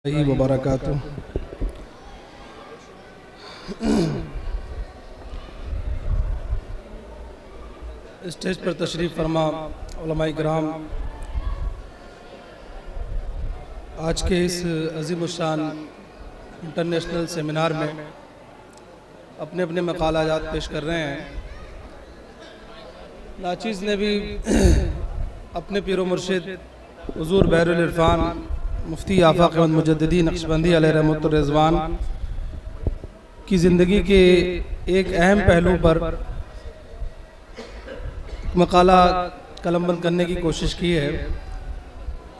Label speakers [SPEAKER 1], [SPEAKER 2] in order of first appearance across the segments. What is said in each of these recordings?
[SPEAKER 1] वबरकातुहू। Stage पर तशरीफ़ फरमा उलमाए किराम, आज के इस अज़ीमुश्शान इंटरनेशनल सेमिनार में अपने अपने मक़ालात पेश कर रहे हैं। नाचीज़ ने भी अपने पीर मुर्शिद हुज़ूर बहरुल इरफ़ान मुफ्ती आफ़ाक़ अहमद मुजद्दिदी नक्शबंदी अलैहि रहमतुर रिज़वान की ज़िंदगी के एक अहम पहलू पर मकाला कलमबंद करने की कोशिश की है।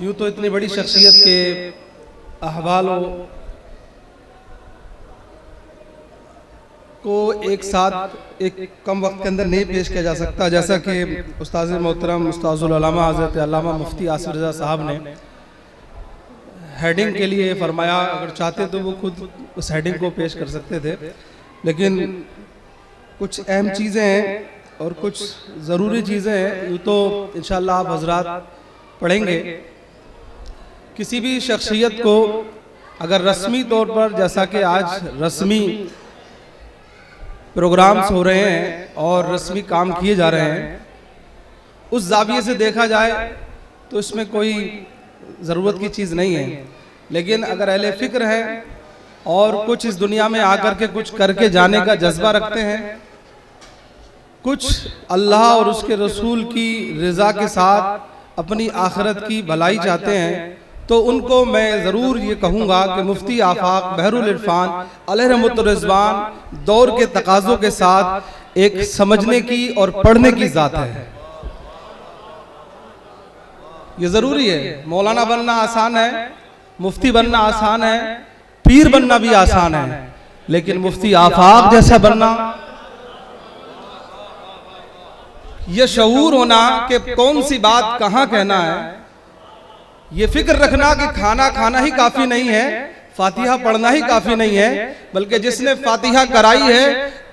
[SPEAKER 1] यूँ तो इतनी बड़ी शख्सियत के अहवाल को एक साथ एक कम वक्त के अंदर नहीं पेश किया जा सकता, जैसा कि उस्ताद मोहतरम उस्ताजुल अल्लामा हज़रत अल्लामा मुफ्ती आसिफ रज़ा साहब ने हेडिंग के लिए फरमाया। अगर चाहते तो वो खुद उस हेडिंग को पेश कर सकते थे, लेकिन कुछ अहम चीज़ें हैं और कुछ ज़रूरी चीज़ें हैं, यूँ तो इंशाअल्लाह आप हज़रात पढ़ेंगे। किसी भी शख्सियत को अगर रस्मी तौर पर, जैसा कि आज रस्मी प्रोग्राम्स हो रहे हैं और रस्मी काम किए जा रहे हैं, उस ज़ाविये से देखा जाए तो इसमें कोई ज़रूरत की चीज़ नहीं है। लेकिन अगर अहले फ़िक्र है और कुछ इस दुनिया में आकर के कुछ करके जाने का जज्बा रखते हैं, कुछ अल्लाह और उसके रसूल की रज़ा के साथ अपनी आखिरत की भलाई चाहते हैं, तो उनको मैं ज़रूर ये कहूँगा कि मुफ्ती आफ़ाक़ बहरुल इरफ़ान अलैहि रहमतुर रिज़वान दौर के तकाज़ों के साथ एक समझने की और पढ़ने की ज़ात है। ये ज़रूरी है। मौलाना बनना आसान है, मुफ्ती बनना आसान है, पीर बनना भी आसान है, लेकिन मुफ्ती आफ़ाक़ जैसा बनना, ये शऊर होना कि कौन सी बात कहाँ कहना है, ये फिक्र रखना कि खाना खाना ही काफ़ी नहीं है, फातिहा पढ़ना ही काफ़ी नहीं है, बल्कि जिसने फातिहा कराई है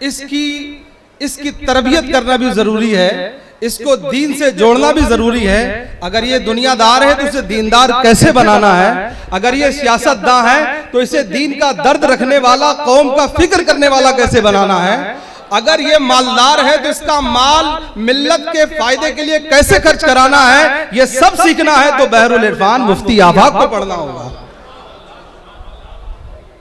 [SPEAKER 1] इसकी तरबियत करना भी ज़रूरी है, इसको दीन से जोड़ना भी जरूरी है। अगर ये दुनियादार है तो इसे दीनदार कैसे बनाना है, अगर ये सियासतदां है तो इसे दीन का दर्द रखने वाला, कौम का फिक्र करने वाला कैसे बनाना है, अगर ये मालदार है तो इसका माल मिल्लत के फायदे के लिए कैसे खर्च कराना है, ये सब सीखना है तो बहरुल इरफ़ान मुफ्ती आफ़ाक़ को पढ़ना होगा।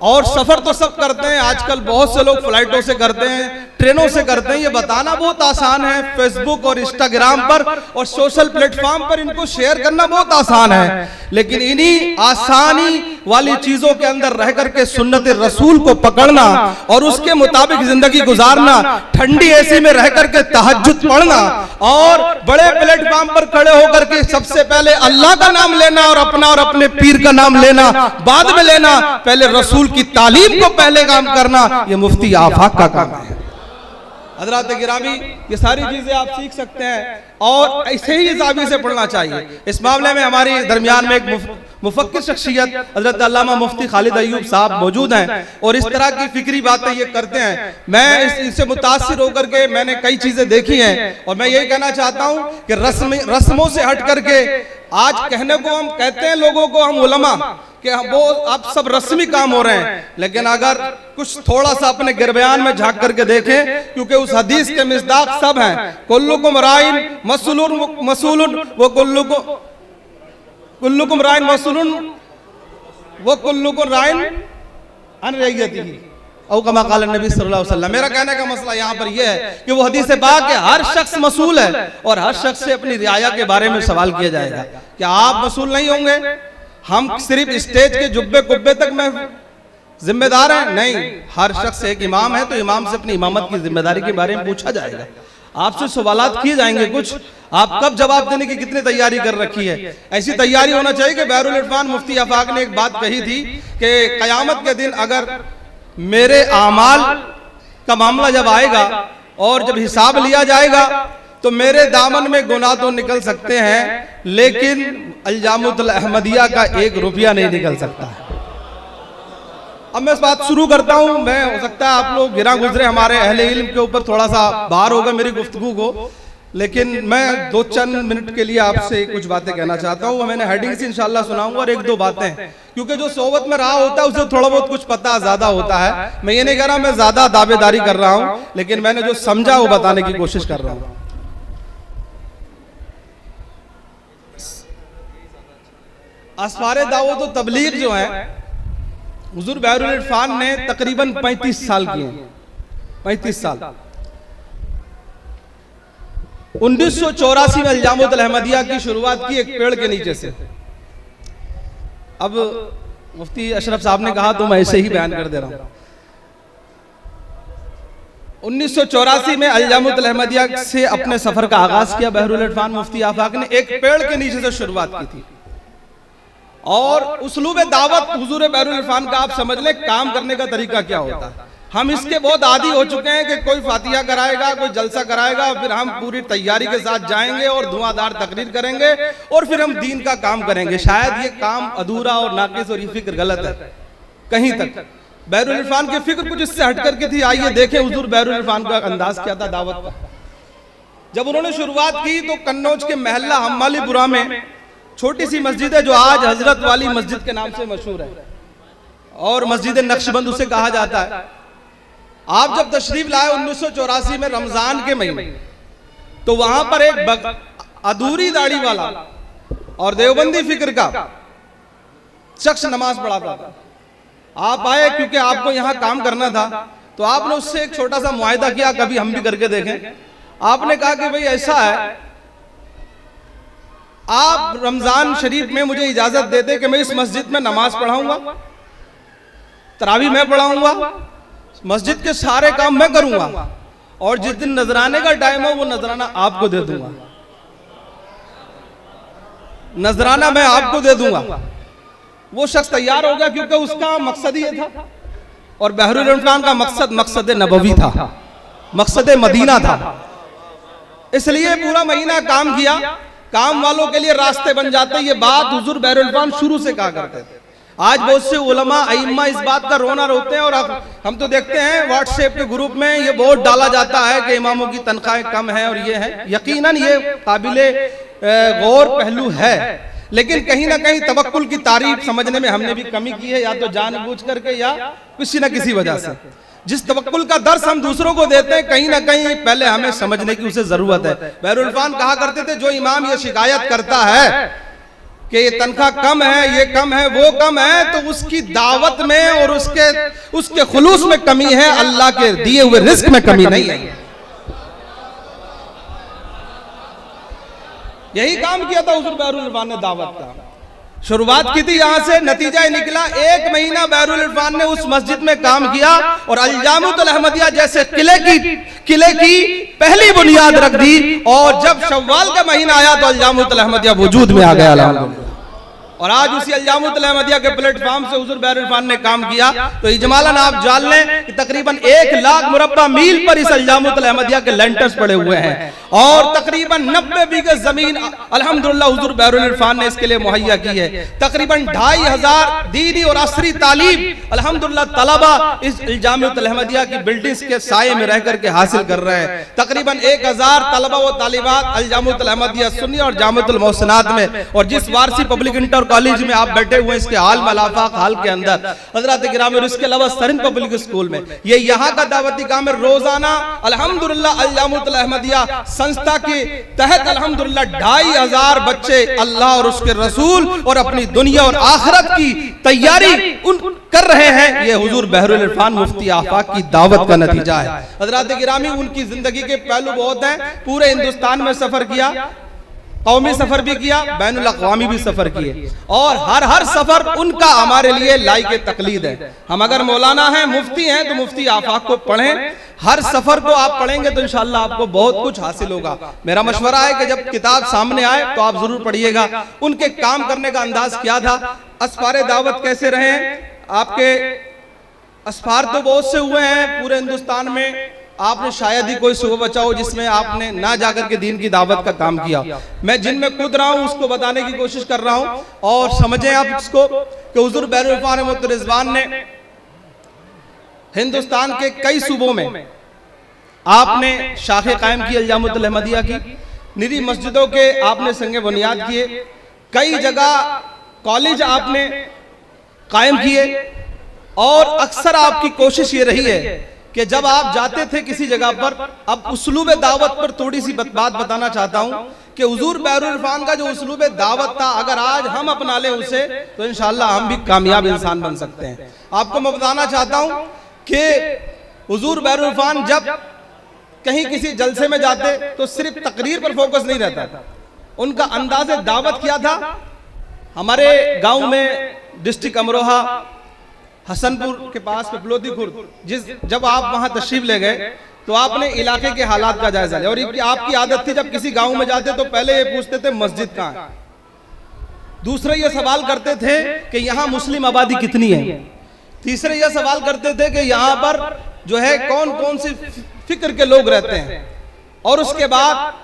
[SPEAKER 1] और सफर तो सब करते हैं, आजकल बहुत से लोग फ्लाइटों से करते हैं, ट्रेनों से करते हैं, ये बताना बहुत आसान है। फेसबुक और इंस्टाग्राम पर और सोशल प्लेटफॉर्म पर इनको शेयर करना बहुत आसान है, लेकिन इन्हीं आसानी वाली चीजों के अंदर रह करके सुन्नत रसूल को पकड़ना और उसके मुताबिक जिंदगी गुजारना, ठंडी एसी में रह करके तहज्जुद पढ़ना और बड़े प्लेटफॉर्म पर खड़े होकर के सबसे पहले अल्लाह का नाम लेना और अपना और अपने पीर का नाम लेना बाद में लेना, पहले रसूल की तालीम को पहले काम करना, ये मुफ्ती आफ़ाक़ का काम है। हज़रात गिरामी, ये सारी चीजें आप सीख सकते हैं और ऐसे ही ज़ाविये से पढ़ना चाहिए। इस मामले में हमारे दरमियान में एक मुफक्किर शख्सियत हज़रत अल्लामा मुफ्ती खालिद अय्यूब साहब मौजूद हैं और इस तरह की फिक्री बातें ये करते हैं। मैं इससे मुतासिर होकर के मैंने कई चीजें देखी हैं और मैं यही कहना चाहता हूँ कि रस्मों से हट करके आज कहने को हम कहते हैं लोगों को, हम उलमा, कि वो अब सब रस्मी काम हो रहे हैं, लेकिन अगर कुछ थोड़ा सा अपने गिरबयान में झांक करके देखें, क्योंकि उस हदीस के मिस्दाक सब हैं, कुल्लुकुम राइन मसूलुन वो कुल्लुकुम राइन मसूलुन वो कुल्लुकुम राइन अन रइयतिही औ कमा क़ाल नबी सल्लल्लाहु अलैहि वसल्लम। मेरा कहने का मसला यहाँ पर यह है कि वो हदीस पाक है, हर शख्स मसूल है और हर शख्स से अपनी रियाया के बारे में सवाल किया जाएगा। क्या आप मसूल नहीं होंगे? हम सिर्फ स्टेज के जुब्बे कुब्बे तक में जिम्मेदार हैं? नहीं, हर शख्स एक इमाम है तो इमाम से अपनी इमामत की जिम्मेदारी के बारे में पूछा जाएगा, आपसे सवालात किए जाएंगे। कुछ आप कब जवाब देने की कितनी तैयारी कर रखी है, ऐसी तैयारी होना चाहिए कि बहरुल इरफ़ान मुफ्ती आफ़ाक़ ने एक बात कही थी कि क़यामत के दिन अगर मेरे आमाल का मामला जब आएगा और जब हिसाब लिया जाएगा तो मेरे दामन में गुनाह तो निकल सकते हैं, लेकिन अल-जामुअतुल अहमदिया का 1 रुपया नहीं निकल सकता है। अब मैं इस बात शुरू करता हूं। मैं, हो सकता है आप लोग गिरा गुजरे हमारे अहले इल्म के ऊपर थोड़ा सा बाहर होगा मेरी गुफ्तगू को, लेकिन मैं 2-4 मिनट के लिए आपसे कुछ बातें कहना चाहता हूँ। मैंने हेडिंग से इंशाल्लाह सुनाऊंगा और 1-2 बातें, क्योंकि जो सोबत में रहा होता है उसे थोड़ा बहुत कुछ पता ज्यादा होता है। मैं ये नहीं कह रहा मैं ज्यादा दावेदारी कर रहा हूँ, लेकिन मैंने जो समझा वो बताने की कोशिश कर रहा हूँ। असफारे दावत व तबलीग जो है, हुजूर बहरुल इरफान ने तकरीबन 35 साल किए, 35 साल। 1984 में अल्जामुल अहमदिया की शुरुआत की एक पेड़ के नीचे से। अब मुफ्ती अशरफ साहब ने कहा तो मैं ऐसे ही बयान कर दे रहा हूं। 1984 में अल्जामुल अहमदिया से अपने सफर का आगाज किया बहरुल इरफान मुफ्ती आफाक ने। एक पेड़ के नीचे से शुरुआत की थी और उसलूब दावत हुजूर बहरुल इरफान का आप समझ लें काम करने का तरीका क्या होता है। हम इसके बहुत आदी हो चुके हैं कि कोई फातिहा कराएगा, कोई जलसा कराएगा, फिर हम पूरी तैयारी के साथ जाएंगे और धुआंधार तकरीर करेंगे और फिर हम दीन का काम करेंगे। शायद ये काम अधूरा और नाकिस और ये फिक्र गलत है कहीं तक। बहरुल इरफान की फिक्र कुछ इससे हट करके थी। आइए देखें हुजूर बहरुल इरफान का अंदाज क्या था दावत का। जब उन्होंने शुरुआत की तो कन्नौज के महल्ला हम्मालीपुरा में छोटी सी मस्जिद है जो आज हजरत वाली मस्जिद के नाम से मशहूर है और मस्जिद नक्शबंद उसे कहा जाता है। आप जब तशरीफ लाए 1984 में रमजान के महीने, तो वहां पर एक अधूरी दाढ़ी वाला और देवबंदी फिक्र का शख्स नमाज पढ़ाता था। आप आए क्योंकि आपको यहां काम करना था, तो आपने उससे एक छोटा सा मुआहिदा किया, कभी हम भी करके देखें। आपने कहा कि भाई ऐसा है, आप रमजान शरीफ में मुझे इजाजत दे दे कि मैं इस मस्जिद में नमाज पढ़ाऊंगा, तरावी मैं पढ़ाऊंगा, मस्जिद के सारे काम मैं करूंगा और जिस दिन नजराने का टाइम है वो नजराना आपको दे दूंगा, नजराना मैं आपको दे दूंगा। वो शख्स तैयार हो गया क्योंकि उसका मकसद ही ये था और बहरुल इरफान का मकसद मकसद नबवी था, मकसद मदीना था। इसलिए पूरा महीना काम किया। काम वालों के लिए रास्ते बन जाते। ये बात हुजूर बहरुल इरफान शुरू से कहा करते थे। आज बहुत से उलमा अइम्मा इस बात का रोना रोते हैं और हम तो देखते हैं व्हाट्सएप के ग्रुप में ये बोर्ड डाला जाता है कि इमामों की तनख्वाहें कम है और ये है। यकीनन ये काबिले गौर पहलू है, लेकिन कहीं ना कहीं तवक्कुल की तारीफ समझने में हमने भी कमी की है, या तो जानबूझ करके या किसी न किसी वजह से। जिस तवक्कुल का दर्स हम दूसरों को देते हैं, कहीं ना कहीं पहले हमें समझने की उसे जरूरत है। बहरुल इरफान कहा करते थे जो इमाम ये शिकायत करता है कि ये तनख्वाह कम है, ये कम है, वो कम है, तो उसकी दावत में और उसके खुलूस में कमी है, अल्लाह के दिए हुए रिस्क में कमी नहीं है। यही काम किया था हुजूर बहरुल इरफान ने दावत का। शुरुआत की थी यहां से, नतीजा निकला 1 महीना बहरुल इरफान ने उस मस्जिद में काम किया और अल्जामुल अहमदिया जैसे किले की पहली बुनियाद रख दी। और जब शव्वाल का महीना आया तो अल्जामुल अहमदिया वजूद में आ गया अल्हम्दुलिल्लाह। और आज उसी अल्जामुल अहमदिया के प्लेटफॉर्म से हुजूर बहरुल इरफान ने काम किया। तो इजमालन आप जान लें कि तकरीबन 1 लाख मुरब्बा मील पर इस अल्जामुल अहमदिया के लेंटर्स पड़े हुए हैं और तकरीबन 90 बीघे जमीन अल्हम्दुलिल्लाह हुजूर बहरुल इरफान ने इसके लिए मुहैया की है। तकरीबन 2500 दीनी और असरी तालीम अल्हम्दुलिल्लाह तलबा इस अल्जामुल अहमदिया की बिल्डिंग्स के साये में रह करके हासिल कर रहे हैं। तकरीबन 1000 तलबा व तालिबात अल्जामुल अहमदिया सुन्नी और जामिअतुल मोहसिनात में, और जिस वारसी पब्लिक इंटर कॉलेज में आप बैठे हुए इसके हाल मलाफाक हाल के अंदर हजरत गिरामी, और इसके अलावा सरिन पब्लिक स्कूल में ये यहाँ का दावती काम है। रोजाना अल्हम्दुलिल्लाह अल्जामुल अहमदिया संस्था के तहत अल्हम्दुलिल्लाह 2500 बच्चे अल्लाह और उसके रसूल और अपनी दुनिया और आखिरत की तैयारी कर रहे हैं। ये हुजूर बहरुल इरफान मुफ्ती आफाक की दावत का नतीजा है। हजरत गिरामी, उनकी जिंदगी के पहलू बहुत हैं। पूरे हिंदुस्तान में सफर किया, कौमी सफर भी किया, बैनुल अक़वामी भी सफर किए, और हर सफर उनका हमारे लिए लायक तकलीद है। हम अगर मौलाना हैं, मुफ्ती हैं, तो मुफ्ती आफाक को पढ़ें। हर सफर को आप पढ़ेंगे तो इंशाअल्लाह आपको बहुत कुछ हासिल होगा। मेरा मशवरा है कि जब किताब सामने आए तो आप जरूर पढ़िएगा। उनके काम करने का अंदाज क्या था, असफार दावत कैसे रहे। आपके असफार तो बहुत से हुए हैं पूरे हिंदुस्तान में, आपने शायद ही कोई सुबह बचा हो जिसमें आपने ना जाकर के दीन की दावत का काम किया। मैं जिनमें खुद रहा हूं उसको बताने की कोशिश कर रहा हूं, और समझें आप इसको कि हुजूर बहरुल इरफान रिजवान ने हिंदुस्तान के कई सूबों में आपने शाखे कायम की अल्जामुल अहमदिया की, निरी मस्जिदों के आपने संगे बुनियाद किए, कई जगह कॉलेज आपने कायम किए, और अक्सर आपकी कोशिश ये रही है कि जब आप जाते थे किसी जगह पर, अब उसलूब दावत पर थोड़ी सी बात बताना चाहता हूं कि हुजूर बहरुल इरफान का जो उसलूब दावत था, अगर आज हम अपना लें उसे तो इंशाअल्लाह हम भी कामयाब इंसान बन सकते हैं। आपको मैं बताना चाहता हूं कि हुजूर बहरुल इरफान जब कहीं किसी जलसे में जाते तो सिर्फ तकरीर पर फोकस नहीं रहता था, उनका अंदाज़े दावत किया था। हमारे गांव में डिस्ट्रिक्ट अमरोहा हसनपुर के पास पिपलोदी खुर्द, जब आप वहां तशरीफ ले गए तो आपने इलाके के हालात का जायजा लिया, और आपकी आदत थी जब किसी गांव में जाते तो पहले ये पूछते थे मस्जिद कहाँ है, दूसरे ये सवाल करते थे कि यहाँ मुस्लिम आबादी कितनी है, तीसरे ये सवाल करते थे कि यहाँ पर जो है कौन कौन से फिक्र के लोग रहते हैं, और उसके बाद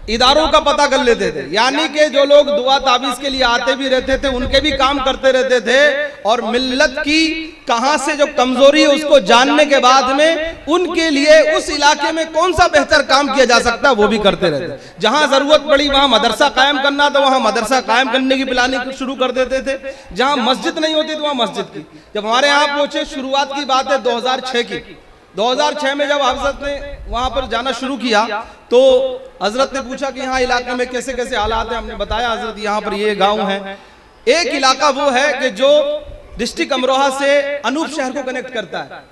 [SPEAKER 1] इदारों का पता कर लेते थे। यानी कि जो लोग दुआ ताबीज के लिए आते भी रहते थे उनके भी काम करते रहते थे, और मिल्लत की कहां से जो कमजोरी है उसको जानने के बाद में उनके लिए उस इलाके में कौन सा बेहतर काम किया जा सकता है वो भी करते रहते। जहां जरूरत पड़ी वहां मदरसा कायम करना तो वहां मदरसा कायम करने की प्लानिंग शुरू कर देते थे, जहां मस्जिद नहीं होती तो वहां मस्जिद की। जब हमारे यहाँ पहुंचे, शुरुआत की बात है 2006 की, 2006 में जब हजरत ने वहां पर जाना शुरू किया तो हजरत ने पूछा कि यहाँ इलाके में कैसे कैसे हालात हैं। हमने बताया हजरत यहाँ पर ये गांव है। एक इलाका वो है कि जो डिस्ट्रिक्ट अमरोहा से अनूप शहर को कनेक्ट करता है,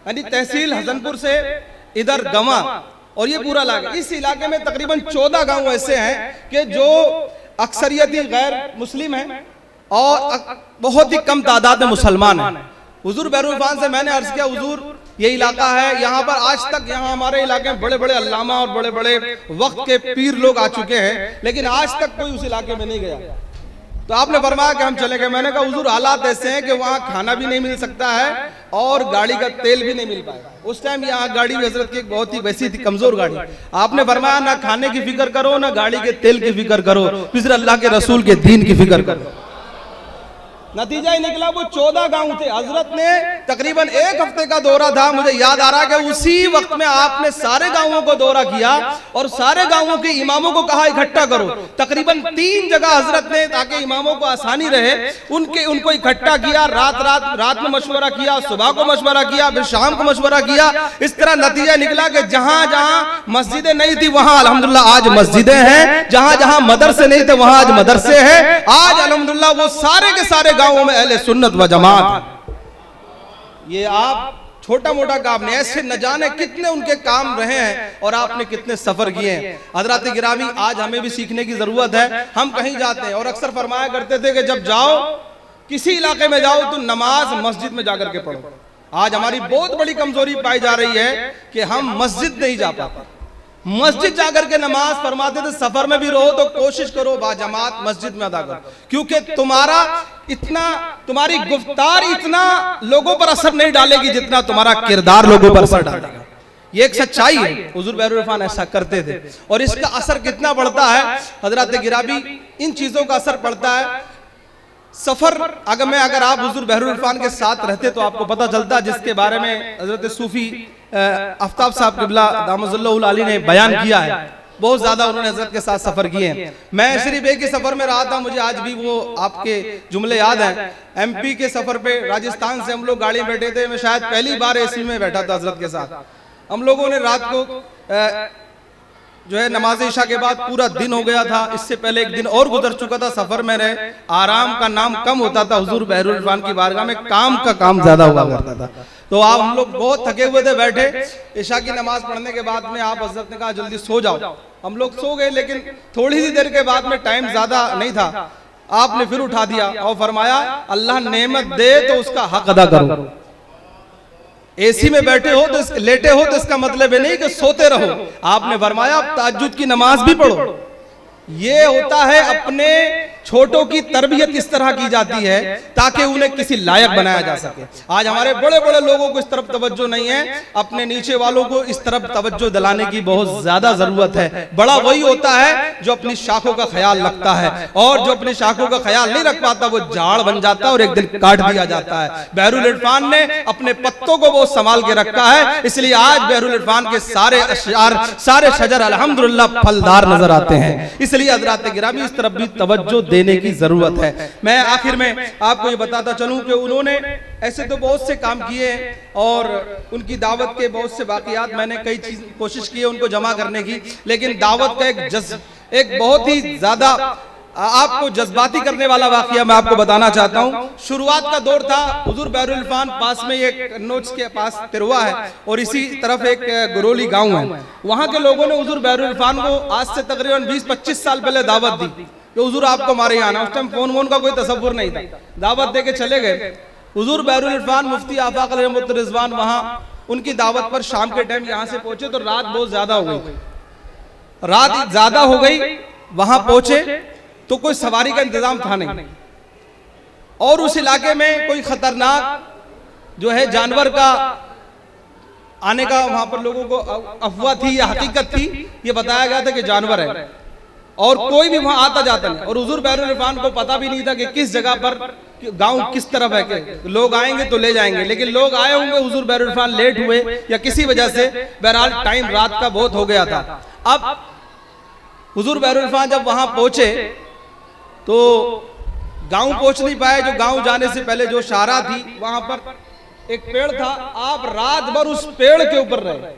[SPEAKER 1] यानी तहसील हसनपुर से इधर गवा और ये पूरा इलाका। इस इलाके में तकरीबन 14 गांव ऐसे हैं कि जो अक्सरियती गैर मुस्लिम हैं और बहुत ही कम तादाद में मुसलमान हैं। हुजूर बहरुल इरफान से मैंने अर्ज किया, हुजूर ये इलाका है, यहाँ पर आज तक यहाँ हमारे इलाके में बड़े बड़े अल्लामा और बड़े बड़े वक्त के पीर लोग आ चुके हैं, लेकिन आज तक कोई उस इलाके में नहीं गया। तो आपने फरमाया कि हम चले गए। मैंने कहा हुजूर हालात ऐसे हैं कि वहाँ खाना भी नहीं मिल सकता है और गाड़ी का तेल भी नहीं मिल पाएगा। उस टाइम यहाँ गाड़ी भी हजरत की बहुत ही वैसी थी, कमजोर गाड़ी। आपने फरमाया ना खाने की फिक्र करो ना गाड़ी के तेल की फिक्र करो, फिर अल्लाह के रसूल के दीन की फिक्र करो। नतीजा ही निकला वो 14 गांव थे। हजरत ने तकरीबन 1 हफ्ते का दौरा था, मुझे याद आ रहा है कि उसी वक्त में आपने सारे गांवों को दौरा किया और सारे गांवों के इमामों को कहा इकट्ठा करो। तकरीबन 3 जगह हजरत ने, ताकि इमामों को आसानी रहे, उनको इकट्ठा किया। रात में मशवरा किया, सुबह को मशवरा किया, फिर शाम को मशवरा किया। इस तरह नतीजा निकला कि जहां जहां मस्जिदें नहीं थी वहां अल्हम्दुलिल्लाह आज मस्जिदें हैं, जहां जहां मदरसे नहीं थे वहां आज मदरसे हैं। आज अल्हम्दुलिल्लाह वो सारे के सारे गांवों में अहले सुन्नत व जमात। ये आप छोटा मोटा काम नहीं, ऐसे न जाने कितने उनके काम रहे हैं और आपने कितने सफर किए हैं। हजरत गिरामी, आज हमें भी सीखने की जरूरत है। हम कहीं जाते हैं और अक्सर फरमाया करते थे कि जब जाओ किसी इलाके में जाओ तो नमाज मस्जिद में जाकर के पढ़ो। आज हमारी बहुत बड़ी कमजोरी पाई जा रही है कि हम मस्जिद नहीं जा पाते। मस्जिद जाकर के नमाज फरमाते थे, सफर में भी रहो तो कोशिश करो बाजमात मस्जिद में अदा करो, क्योंकि तुम्हारी गुफ्तार इतना लोगों पर असर नहीं डालेगी जितना तुम्हारा किरदार लोगों पर असर डालेगा। ये एक सच्चाई है। हुजूर बहरुल इरफान ऐसा करते थे और इसका असर कितना पड़ता है हजरत गिराबी, इन चीजों का असर पड़ता है। सफर अगर आप हुजूर बहरुल इरफान के साथ रहते तो आपको पता चलता, जिसके बारे में हजरत सूफी आफ्ताब साहब क़िबला दामतुल्लाह अली ने बयान किया है। बहुत ज्यादा उन्होंने हजरत के साथ सफर किए हैं। मैं शरीफ एक के सफर में रहा था, मुझे आज भी वो आपके जुमले याद हैं। MP के सफर पे राजस्थान से हम लोग गाड़ी में बैठे थे, मैं शायद पहली बार AC में बैठा था हजरत के साथ। हम लोगों ने रात को जो है नमाज इशा के बाद पूरा दिन हो गया था, इससे पहले एक दिन और गुजर चुका था, सफर में रहे। आराम का नाम कम होता था, हुजूर बहरुल इरफान की बारगाह में काम का काम ज्यादा हुआ करता था। तो आप हम लोग बहुत थके हुए थे बैठे। इशा की नमाज पढ़ने के बाद में आप हजरत ने कहा जल्दी सो जाओ। हम लोग सो गए, लेकिन थोड़ी सी देर के बाद में टाइम ज्यादा नहीं था, आपने फिर उठा दिया और फरमाया अल्लाह नेमत दे तो उसका हक अदा करो। AC में बैठे हो तो लेटे हो तो इसका मतलब ये नहीं कि सोते रहो। आपने फरमाया तहज्जुद की नमाज भी पढ़ो। ये होता है अपने छोटों की तरबियत इस तरह की जाती है ताकि उन्हें किसी लायक बनाया जा सके। आज हमारे बड़े बड़े लोगों को इस तरफ तवज्जो नहीं है, अपने नीचे वालों को इस तरफ तवज्जो दिलाने की बहुत ज्यादा जरूरत है। बड़ा वही होता है जो अपनी शाखों का ख्याल रखता है, और जो अपनी शाखों का ख्याल नहीं रख पाता वो झाड़ बन जाता है और एक दिन काट दिया जाता है। बहरूल इरफान ने अपने पत्तों को बहुत संभाल के रखा है, इसलिए आज बहरूल इरफान के सारे अशआर, सारे शजर अल्हम्दुलिल्लाह फलदार नजर आते हैं। इसलिए हज़रात गिरामी इस तरफ भी तवज्जो देने की जरूरत है। मैं आखिर में आपको ये बताता चलूं कि उन्होंने ऐसे तो बहुत से काम किए और उनकी दावत के बहुत से वाकयात मैंने कई चीज कोशिश की है उनको जमा करने की, लेकिन दावत का एक बहुत ही ज्यादा आपको जज्बाती करने वाला वाकया मैं आपको बताना चाहता हूं। शुरुआत का दौर था, हुजूर बहरूल इरफान पास में एक कन्नौज के पास तिरवा है और इसी तरफ एक गुरोली गांव है। वहां के लोगों ने हुजूर बहरूल इरफान को आज से तकरीबन 20-25 साल पहले दावत दी कि हुजूर आपको हमारे यहाँ आना। उस टाइम फोन का कोई तसव्वुर नहीं था, दावत दे के चले गए। हुजूर बहरूल इरफान मुफ्ती आफाक अलैहि रिजवान वहां उनकी दावत पर शाम के टाइम यहाँ से पहुंचे तो रात बहुत ज्यादा हो गई। रात ज्यादा हो गई, वहां पहुंचे तो कोई सवारी का इंतजाम था नहीं, और उस इलाके में कोई खतरनाक जो है जानवर का आने का वहां पर लोगों को अफवाह थी या हकीकत थी, ये बताया गया था कि जानवर है, और कोई भी वहां आता जाता नहीं। और हुजूर बहरूल इरफान को पता भी नहीं था कि किस जगह पर गांव किस तरफ है, कि लोग आएंगे तो ले जाएंगे, लेकिन लोग आए होंगे, हुजूर बहरूल इरफान लेट हुए या किसी वजह से, बहरहाल टाइम रात का बहुत हो गया था। अब हुजूर बहरूल इरफान जब वहां पहुंचे तो गांव पहुंच नहीं पाए। जो गांव जाने से पहले जो शाहरा थी वहां पर एक पेड़ था, आप रात भर उस पेड़ के ऊपर रहे,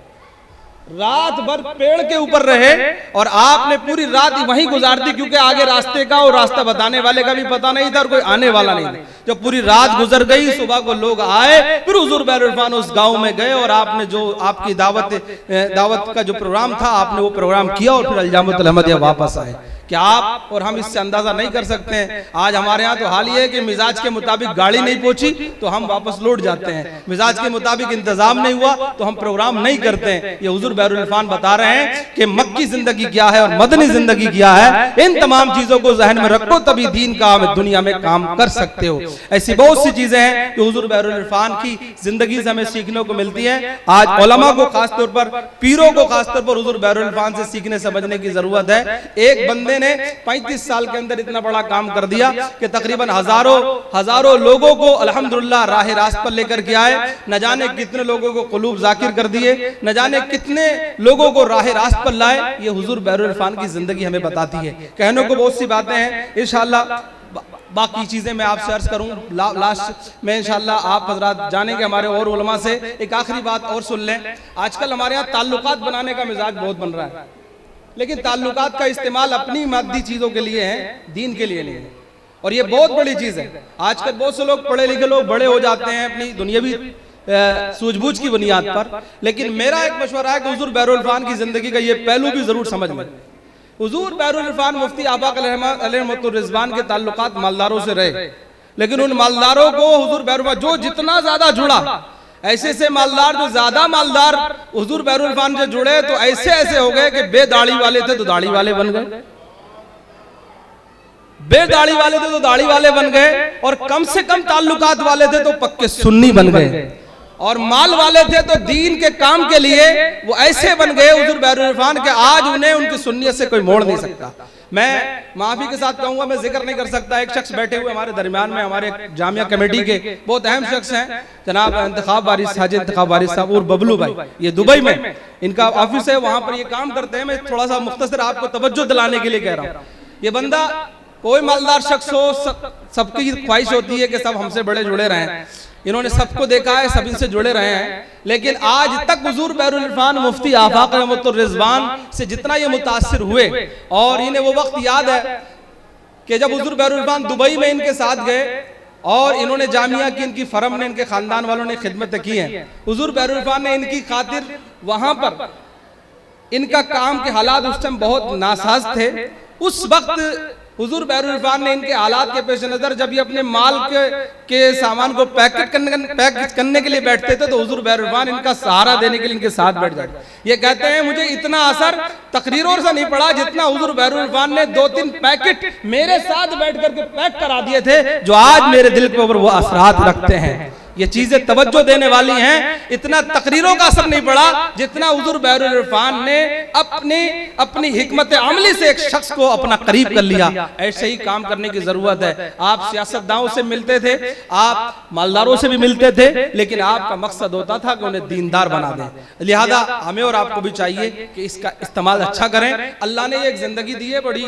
[SPEAKER 1] रात भर पेड़ के ऊपर रहे और आपने पूरी रात वहीं गुजार दी, क्योंकि आगे रास्ते का और रास्ता बताने वाले का भी पता नहीं था और कोई आने वाला नहीं था। जब पूरी रात गुजर गई, सुबह को लोग आए, फिर हुजूर बहरूल इरफान उस गांव में गए और आपने जो आपकी दावत का जो प्रोग्राम था आपने वो प्रोग्राम किया और फिर अल्जामतुल अहमदिया वापस आए। क्या आप और हम इससे अंदाजा नहीं कर सकते हैं। आज हमारे यहाँ तो हाल ये है कि मिजाज के मुताबिक गाड़ी नहीं पहुंची तो हम वापस लौट जाते हैं, मिजाज के मुताबिक इंतजाम नहीं हुआ तो हम प्रोग्राम नहीं करते हैं। ये हुजूर बहरूल इरफान बता रहे हैं कि मक्की जिंदगी क्या है और मदनी जिंदगी क्या है। इन तमाम चीजों को जहन में रखो, तभी दीन का दुनिया में काम कर सकते हो। ऐसी बहुत सी चीजें हैं जो हुजूर बहरूल इरफान की जिंदगी से हमें सीखने को मिलती है। आज उलमा को खासतौर पर, पीरों को खासतौर पर हुजूर बहरूल इरफान से सीखने समझने की जरूरत है। एक बंदे ने 35 साल के अंदर इतना बड़ा काम कर दिया कि तकरीबन हजारों लोगों को अल्हम्दुलिल्लाह राह रास्त पर लेकर के आए। न जाने कितने लोगों को कुलूब जाकिर कर दिए, न जाने कितने लोगों को राह रास्त पर लाए। ये हुजूर बहरूल इरफान की जिंदगी हमें बताती है। कहने को बहुत सी बातें हैं, इंशाअल्लाह बाकी चीजें मैं आपसे अर्ज करूं लास्ट में, इंशाअल्लाह आप हजरात जानेंगे हमारे और उलमा से। एक आखिरी बात और सुन लें, आजकल हमारे यहाँ ताल्लुकात बनाने का मिजाज बहुत बन रहा है, लेकिन ताल्लुकात का इस्तेमाल अपनी मादी चीजों के लिए है, दीन के लिए नहीं है, और ये बहुत बड़ी चीज है। आजकल बहुत से लोग पढ़े लिखे लोग बड़े हो जाते हैं अपनी दुनियावी सूझबूझ की बुनियाद पर, लेकिन मेरा एक मशवरा है कि हुजूर बहरूल इरफान की जिंदगी का ये पहलू भी जरूर समझ लें। हुजूर बहरूल इरफान मुफ्ती आफाक अलैहि रिजवान के ताल्लुकात मालदारों से रहे, लेकिन उन मालदारों को हुजूर बहरूल जो जितना ज्यादा जुड़ा, ऐसे से मालदार जो ज्यादा मालदार हुजूर बहरूल इरफान से जुड़े तो ऐसे ऐसे हो गए कि बेदाढ़ी वाले थे तो दाढ़ी वाले बन गए, बेदाढ़ी वाले थे तो दाढ़ी वाले बन गए, और कम से कम ताल्लुकात वाले थे तो पक्के सुन्नी बन गए, और माल वाले थे तो दीन के काम के लिए वो ऐसे बन गए हुजूर बहरूल इरफान के आज उन्हें उनकी सुन्नियत से कोई मोड़ नहीं सकता। मैं माफी के साथ कहूंगा, मैं जिक्र नहीं कर सकता, एक शख्स बैठे हुए हमारे दरमियान में, हमारे जामिया कमेटी के बहुत अहम शख्स हैं, जनाब इंतखाब वारिस हाजी इंतखाब वारिस साहब और बबलू भाई, ये दुबई में इनका ऑफिस है, वहां पर ये काम करते हैं। मैं थोड़ा सा मुख्तसर आपको तवज्जो दिलाने के लिए कह रहा हूँ। ये बंदा कोई मालदार शख्स हो, सबकी ख्वाहिश होती है कि सब हमसे बड़े जुड़े रहें, इन्होंने सबको देखा है, सब इनसे जुड़े रहे हैं, लेकिन आज तक हुजूर बहरूल इरफान मुफ्ती आफाक अलैहि रिजवान से जितना ये मुतासिर हुए, और इन्हें वो वक्त याद है कि जब हुजूर बहरूल इरफान दुबई में इनके साथ गए और इन्होंने जामिया की, इनकी फर्म ने, इनके खानदान वालों ने खिदमत की है। हुजूर बहरूल इरफान ने इनकी खातिर वहां पर, इनका काम के हालात उस टाइम बहुत नासाज थे, उस वक्त हुजूर बहरुल इरफान ने इनके हालात के पेश नजर जब ये अपने माल के सामान को पैक करने के लिए बैठते थे तो हुजूर बहरुल इरफान इनका सहारा देने के लिए इनके साथ बैठ जाते। ये कहते हैं मुझे इतना असर तकरीरों से नहीं पड़ा जितना हुजूर बहरुल इरफान ने 2-3 पैकेट मेरे साथ बैठ करके पैक करा दिए थे, जो आज मेरे दिल के ऊपर वो असरात रखते हैं। ये चीजें तवज्जो देने वाली हैं। इतना तकरीरों का असर नहीं पड़ा जितना हुजूर बहरुल इरफान ने अपनी हिकमत अमली से एक शख्स को अपना करीब कर लिया। ऐसे ही काम करने की जरूरत है। आप सियासतदानों से मिलते थे, आप मालदारों से भी मिलते थे, लेकिन आपका मकसद होता था कि उन्हें दीनदार बना दें। लिहाजा हमें और आपको भी चाहिए कि इसका इस्तेमाल अच्छा करें। अल्लाह ने एक जिंदगी दी है, बड़ी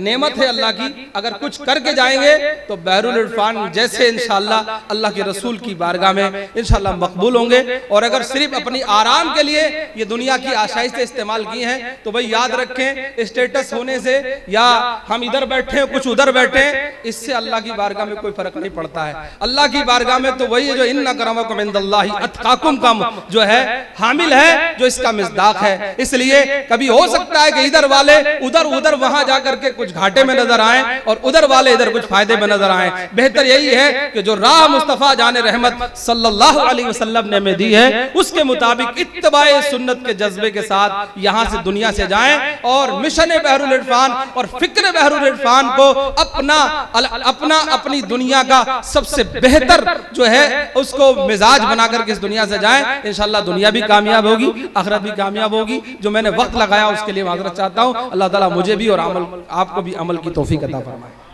[SPEAKER 1] नेमत है अल्लाह की। अगर कुछ करके जाएंगे तो बहरुल इरफान जैसे इंशाअल्लाह अल्लाह के रसूल की बारगाह में इंशाअल्लाह मकबूल होंगे। और अगर सिर्फ अपनी आराम के लिए ये दुनिया की आशाइश से इस्तेमाल की हैं तो भाई याद रखें, स्टेटस होने से या हम इधर बैठे कुछ उधर बैठे, इससे अल्लाह की बारगाह में कोई फर्क नहीं पड़ता है। अल्लाह की बारगाह में तो वही है जो इन्ना करमकुम इंदल्लाहि अत्काकुम का जो है हामिल है, जो इसका मिज़दाक है। इसलिए कभी हो सकता है कि इधर वाले उधर वहां जाकर के कुछ घाटे में नजर आए और उधर वाले इधर कुछ फायदे में नजर आए। बेहतर यही है कि जो राह मुस्तफा जाने रहमत सल्लल्लाहु अलैहि वसल्लम ने हमें दी है उसके मुताबिक इत्तिबाए सुन्नत के जज्बे के साथ यहां से दुनिया से जाएं और मिशन बहरुल इरफान और फिक्र बहरुल इरफान को अपनी दुनिया का सबसे बेहतर जो है उसको मिजाज बना करके इस दुनिया से जाएं। इंशाअल्लाह दुनिया भी कामयाब होगी, आखिरत भी कामयाब होगी। जो मैंने वक्त लगाया उसके लिए माजरत चाहता हूं। अल्लाह ताला मुझे भी और आपको भी अमल की तौफीक अता फरमाए।